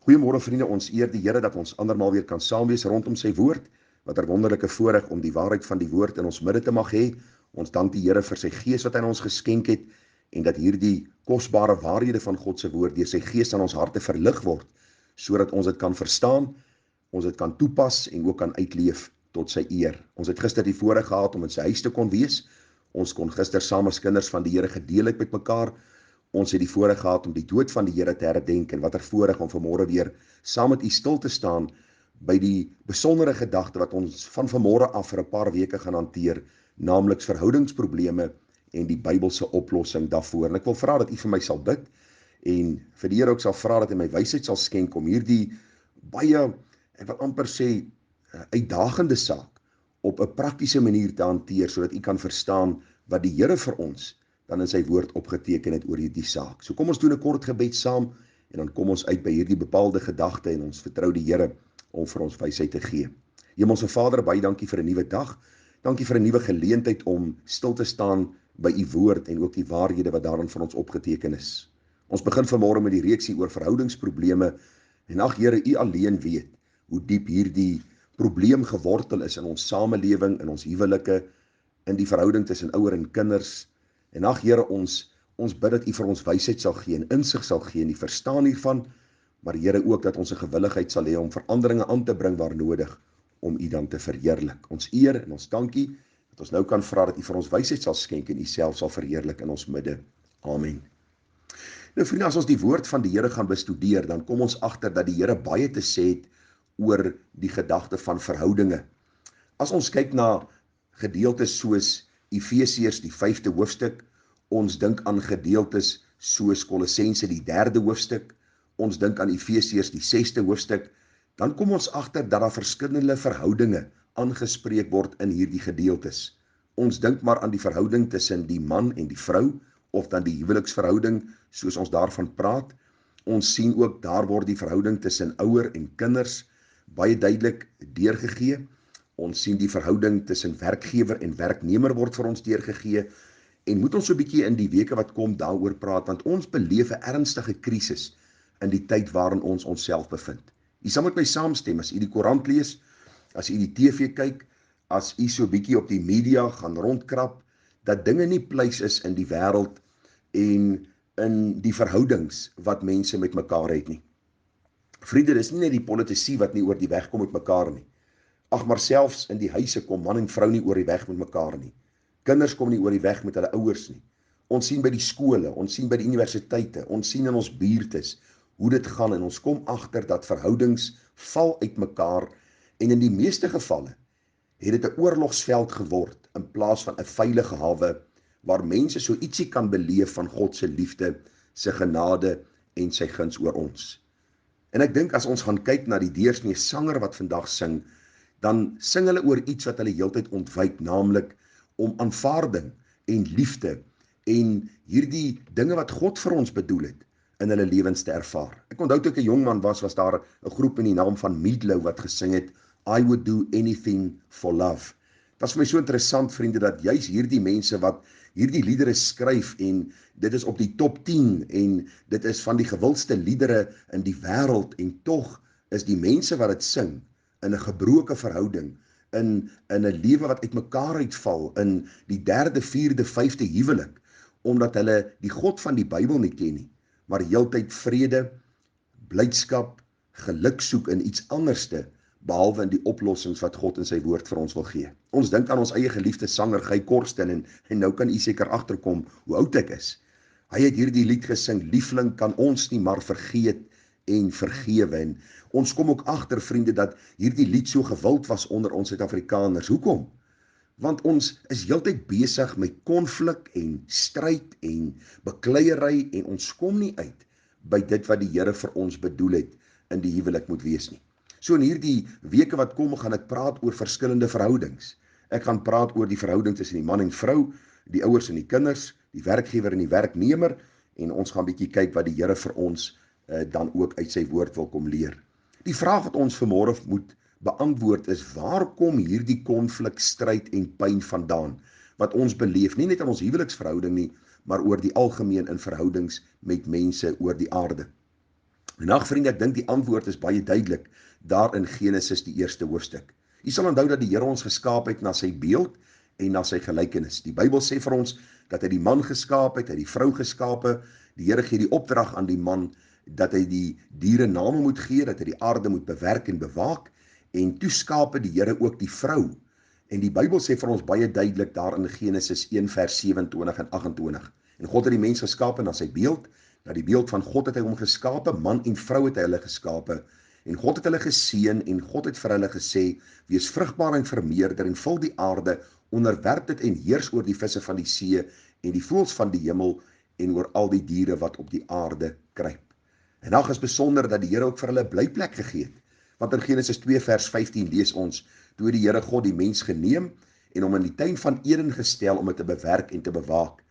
Goeiemôre vriende, ons eer die Here dat ons andermaal weer kan saam wees rondom sy woord. Wat 'n wonderlike voorreg om die waarheid van die woord in ons midde te mag hê. Ons dank die Here vir sy gees wat hy aan ons geskenk het en dat hierdie kosbare waarhede van God se woord deur sy gees aan ons harte verlig word, sodat ons dit kan verstaan, ons dit kan toepas en ook kan uitleef tot sy eer. Ons het gister die voorreg gehad om in sy huis te kon wees. Ons kon gister saam as kinders van die Here gedeel het met mekaar. Ons het die voorreg gehad om die dood van die Here te herdenk en wat 'n voorreg om vanmôre weer saam met u stil te staan by die besondere gedagte wat ons van vanmôre af vir 'n paar weke gaan hanteer, naamlik verhoudingsprobleme en die Bybelse oplossing daarvoor. En ek wil vra dat u vir my sal bid en vir die Here ook sal vra dat hy my wysheid sal skenk om hierdie baie, ek wil amper sê, uitdagende saak op 'n praktiese manier te hanteer sodat u kan verstaan wat die Here vir ons dan in sy woord opgeteken het oor hierdie saak. So kom ons doen 'n kort gebed saam en dan kom ons uit by hierdie bepaalde gedagte en ons vertrou die Here om vir ons wysheid te gee. Hemelse Vader, baie dankie vir 'n nuwe dag. Dankie vir 'n nuwe geleentheid om stil te staan by u woord en ook die waarhede wat daarin vir ons opgeteken is. Ons begin vanmôre met die reeksie oor verhoudingsprobleme en ag Here, u alleen weet hoe diep hierdie probleem gewortel is in ons samelewing, in ons huwelike, in die verhouding tussen ouer en kinders. En ag Here, ons bid dat u vir ons wysheid sal gee en insig sal gee in die verstaan hiervan, maar Here ook dat ons 'n gewilligheid sal hê om veranderinge aan te bring waar nodig, om u dan te verheerlik. Ons eer en ons dankie dat ons nou kan vra dat u vir ons wysheid sal skenk en u self sal verheerlik in ons midde. Amen. Nou vriende, as ons die woord van die Here gaan bestudeer, dan kom ons agter dat die Here baie te sê het oor die gedagte van verhoudinge. As ons kyk na gedeeltes soos Efesiërs die 5de hoofstuk, ons dink aan gedeeltes soos Kolossense die 3de hoofstuk, ons dink aan Efesiërs die 6de hoofstuk, dan kom ons agter dat daar verskillende verhoudinge aangespreek word in hierdie gedeeltes. Ons dink maar aan die verhouding tussen die man en die vrou, of dan die huweliksverhouding, soos ons daarvan praat. Ons sien ook, daar word die verhouding tussen ouer en kinders baie duidelik deurgegee. Ons sien die verhouding tussen werkgewer en werknemer word vir ons deurgegee, en moet ons so 'n bietjie in die weke wat kom daaroor praat, want ons beleef 'n ernstige krisis in die tyd waarin ons onsself bevind. U sal met my saamstem as u die koerant lees, as u die TV kyk, as u so 'n bietjie op die media gaan rondkrap, dat dinge nie pleis is in die wêreld en in die verhoudings wat mense met mekaar het nie. Vriende, dis nie net die politici wat nie oor die weg kom met mekaar nie. Ag, maar selfs in die huise kom man en vrou nie oor die weg met mekaar nie. Kinders kom nie oor die weg met hulle ouers nie. Ons sien by die skole, ons sien by die universiteite, ons sien in ons buurtes hoe dit gaan en ons kom agter dat verhoudings val uit mekaar en in die meeste gevalle het dit 'n oorlogsveld geword in plaas van 'n veilige hawe waar mense so ietsie kan beleef van God se liefde, sy genade en sy guns oor ons. En ek dink as ons gaan kyk na die deursnee sanger wat vandag sing, dan sing hulle oor iets wat hulle heeltyd ontwyk, naamlik om aanvaarding en liefde en hierdie dinge wat God vir ons bedoel het in hulle lewens te ervaar. Ek onthou toe ek 'n jong man was daar 'n groep in die naam van Meatloaf wat gesing het, I would do anything for love. Dat is vir my so interessant, vriende, dat juis hierdie mense wat hierdie liedere skryf en dit is op die top 10 en dit is van die gewildste liedere in die wêreld en tog is die mense wat dit sing in 'n gebroke verhouding, in 'n lewe wat uitmekaar uitval, in die 3de, 4de, 5de huwelik, omdat hulle die God van die Bybel nie ken nie, maar heeltyd vrede, blydskap, geluk soek in iets anderste, behalwe in die oplossings wat God in sy woord vir ons wil gee. Ons dink aan ons eie geliefde sanger Guy Korsten en nou kan u seker agterkom hoe oud ek is. Hy het hierdie lied gesing, liefling kan ons nie maar vergeet en vergewe. En ons kom ook agter, vriende, dat hierdie lied so gewild was onder ons Suid-Afrikaners. Hoekom? Want ons is heeltyd besig met konflik en stryd en bekleierery en ons kom nie uit by dit wat die Here vir ons bedoel het in die huwelik moet wees nie. So in hierdie weke wat kom, gaan ek praat oor verskillende verhoudings. Ek gaan praat oor die verhouding tussen die man en vrou, die ouers en die kinders, die werkgewer en die werknemer, en ons gaan bietjie kyk wat die Here vir ons dan ook uit sy woord wil kom leer. Die vraag wat ons vanmôre moet beantwoord is, waar kom hierdie konflik, stryd en pyn vandaan, wat ons beleef, nie net in ons huweliksverhouding nie, maar oor die algemeen in verhoudings met mense oor die aarde. En ag vriende, ek dink die antwoord is baie duidelik daar in Genesis die eerste hoofstuk. U sal onthou dat die Here ons geskaap het na sy beeld en na sy gelykenis. Die Bybel sê vir ons dat hy die man geskaap het, hy die vrou geskape. Die Here gee die opdrag aan die man dat hy die diere name moet gee, dat hy die aarde moet bewerk en bewaak, en toe skape die Here ook die vrou. En die Bybel sê vir ons baie duidelik daar in Genesis 1 vers 27 en 28. En God het die mens geskape na sy beeld, na die beeld van God het hy hom geskape, man en vrou het hy hulle geskape. En God het hulle geseën en God het vir hulle gesê, wees vrugbaar en vermeerder en vul die aarde, onderwerp dit en heers oor die visse van die see en die voëls van die hemel en oor al die diere wat op die aarde kruip. En ag is besonder dat die Here ook vir hulle 'n blyplek gegee het. Want in Genesis 2 vers 15 lees ons, toe het die Here God die mens geneem en hom in die tuin van Eden gestel om dit te bewerk en te bewaak.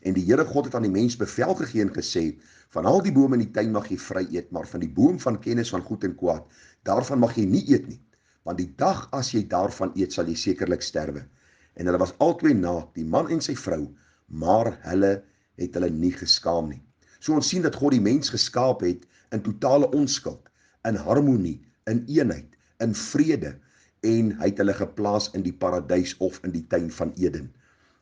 En die Here God het aan die mens bevel gegee en gesê, van al die bome in die tuin mag jy vry eet, maar van die boom van kennis van goed en kwaad, daarvan mag jy nie eet nie, want die dag as jy daarvan eet, sal jy sekerlik sterwe. En hulle was albei naak, die man en sy vrou, maar hulle het hulle nie geskaam nie. So ons sien dat God die mens geskaap het in totale onskuld, in harmonie, in eenheid, in vrede, en hy het hulle geplaas in die paradys of in die tuin van Eden.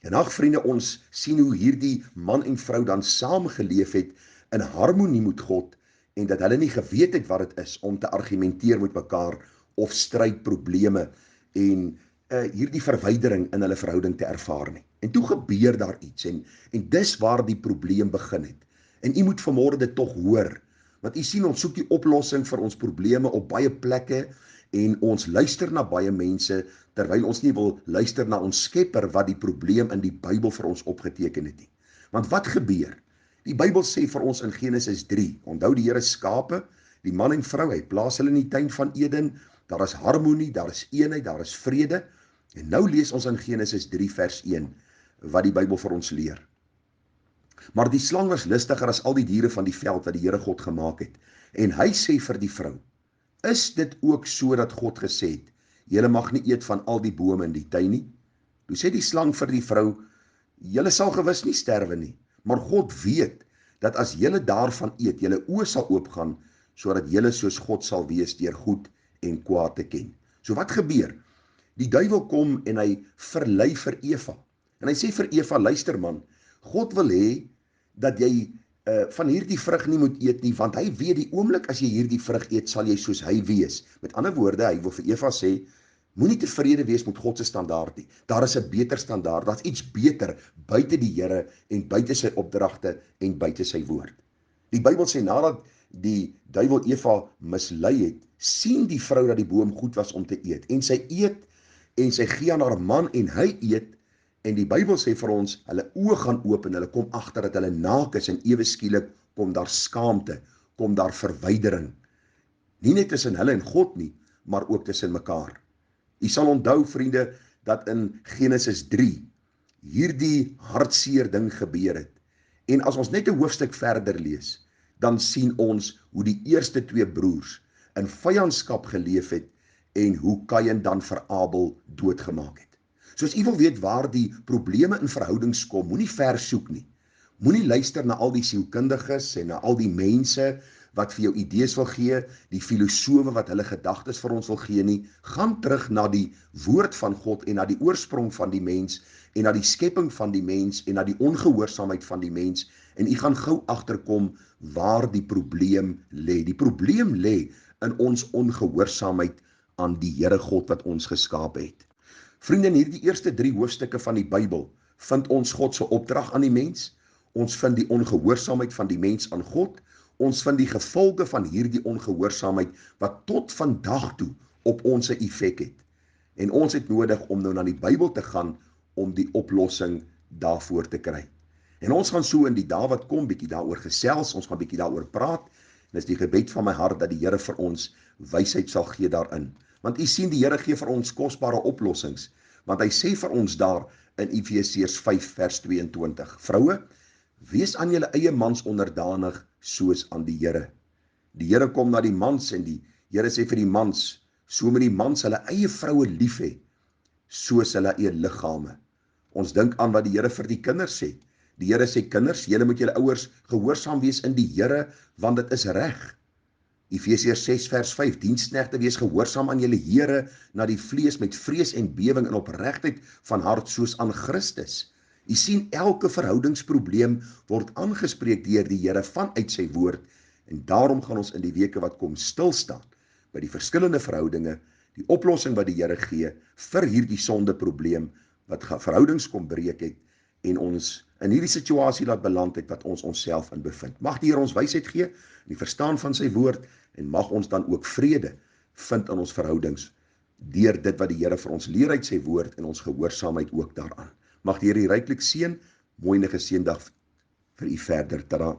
En ag vriende, ons sien hoe hierdie man en vrou dan saam geleef het in harmonie met God en dat hulle nie geweet het wat dit is om te argumenteer met mekaar of stryd, probleme en hierdie verwydering in hulle verhouding te ervaar nie. En toe gebeur daar iets en dis waar die probleem begin het. En u moet vanmôre dit tog hoor, want u sien ons soek die oplossing vir ons probleme op baie plekke en ons luister na baie mense terwyl ons nie wil luister na ons Skepper wat die probleem in die Bybel vir ons opgeteken het nie. Want wat gebeur? Die Bybel sê vir ons in Genesis 3, onthou die Here skape, die man en vrou, hy plaas hulle in die tuin van Eden, daar is harmonie, daar is eenheid, daar is vrede, en nou lees ons in Genesis 3 vers 1, wat die Bybel vir ons leer. Maar die slang was listiger as al die diere van die veld wat die Here God gemaak het, en hy sê vir die vrou, is dit ook so dat God gesê het, julle mag nie eet van al die bome in die tuin nie? Toe sê die slang vir die vrou, julle sal gewis nie sterwe nie, maar God weet, dat as julle daarvan eet, julle oë sal oopgaan, sodat julle soos God sal wees deur goed en kwaad te ken. So wat gebeur? Die duiwel kom en hy verlei vir Eva. En hy sê vir Eva, luister man, God wil hê dat jy van hierdie vrug nie moet eet nie, want hy weet die oomblik as jy hierdie vrug eet, sal jy soos hy wees. Met ander woorde, hy wil vir Eva sê, moenie tevrede wees met God se standaard nie. Daar is 'n beter standaard, daar's iets beter buite die Here en buite sy opdragte en buite sy woord. Die Bybel sê nadat die duiwel Eva mislei het, sien die vrou dat die boom goed was om te eet. En sy eet en sy gee aan haar man en hy eet. En die Bybel sê vir ons, hulle oë gaan oop en hulle kom agter dat hulle naak is en ewe skielik kom daar skaamte, kom daar verwydering. Nie net tussen hulle en God nie, maar ook tussen mekaar. U sal onthou vriende, dat in Genesis 3 hierdie hartseer ding gebeur het. En as ons net 'n hoofstuk verder lees, dan sien ons hoe die eerste twee broers in vyandskap geleef het en hoe Kain dan vir Abel doodgemaak het. Soos u wil weet waar die probleme in verhoudings kom, moenie ver soek nie. Moenie luister na al die sielkundiges en na al die mense wat vir jou idees wil gee, die filosowe wat hulle gedagtes vir ons wil gee nie. Gaan terug na die woord van God en na die oorsprong van die mens en na die skepping van die mens en na die ongehoorsaamheid van die mens en u gaan gou agterkom waar die probleem lê. Die probleem lê in ons ongehoorsaamheid aan die Here God wat ons geskaap het. Vriende, in hierdie eerste 3 hoofstukke van die Bybel vind ons God se opdrag aan die mens, ons vind die ongehoorsaamheid van die mens aan God, ons vind die gevolge van hierdie ongehoorsaamheid wat tot vandag toe op ons 'n effek het. En ons het nodig om nou na die Bybel te gaan om die oplossing daarvoor te kry. En ons gaan so in die dae wat kom bietjie daaroor gesels, ons gaan bietjie daaroor praat. En dis die gebed van my hart dat die Here vir ons wysheid sal gee daarin. Want u sien die Here gee vir ons kosbare oplossings, want hy sê vir ons daar in Efesiërs 5 vers 22, vroue, wees aan julle eie mans onderdanig soos aan die Here. Die Here kom na die mans en die Here sê vir die mans, so moet die mans hulle eie vroue lief hê, soos hulle eie liggame. Ons dink aan wat die Here vir die kinders sê. Die Here sê, kinders, julle moet julle ouers gehoorsaam wees in die Here, want dit is reg. Efesiërs 6 vers 5, diensknegte wees gehoorsaam aan julle Here na die vlees met vrees en bewering en opregtheid van hart soos aan Christus. U sien, elke verhoudingsprobleem word aangespreek deur die Here vanuit sy woord en daarom gaan ons in die weke wat kom stil staan by die verskillende verhoudinge, die oplossing wat die Here gee vir hierdie sondeprobleem wat verhoudings kom breek het en ons in hierdie situasie laat beland het wat ons onsself in bevind. Mag die Here ons wysheid gee in die verstaan van sy woord en mag ons dan ook vrede vind in ons verhoudings deur dit wat die Here vir ons leer uit sy woord en ons gehoorsaamheid ook daaraan. Mag die Here u ryklik seën, mooi en 'n geseënde dag vir u verder. Tada.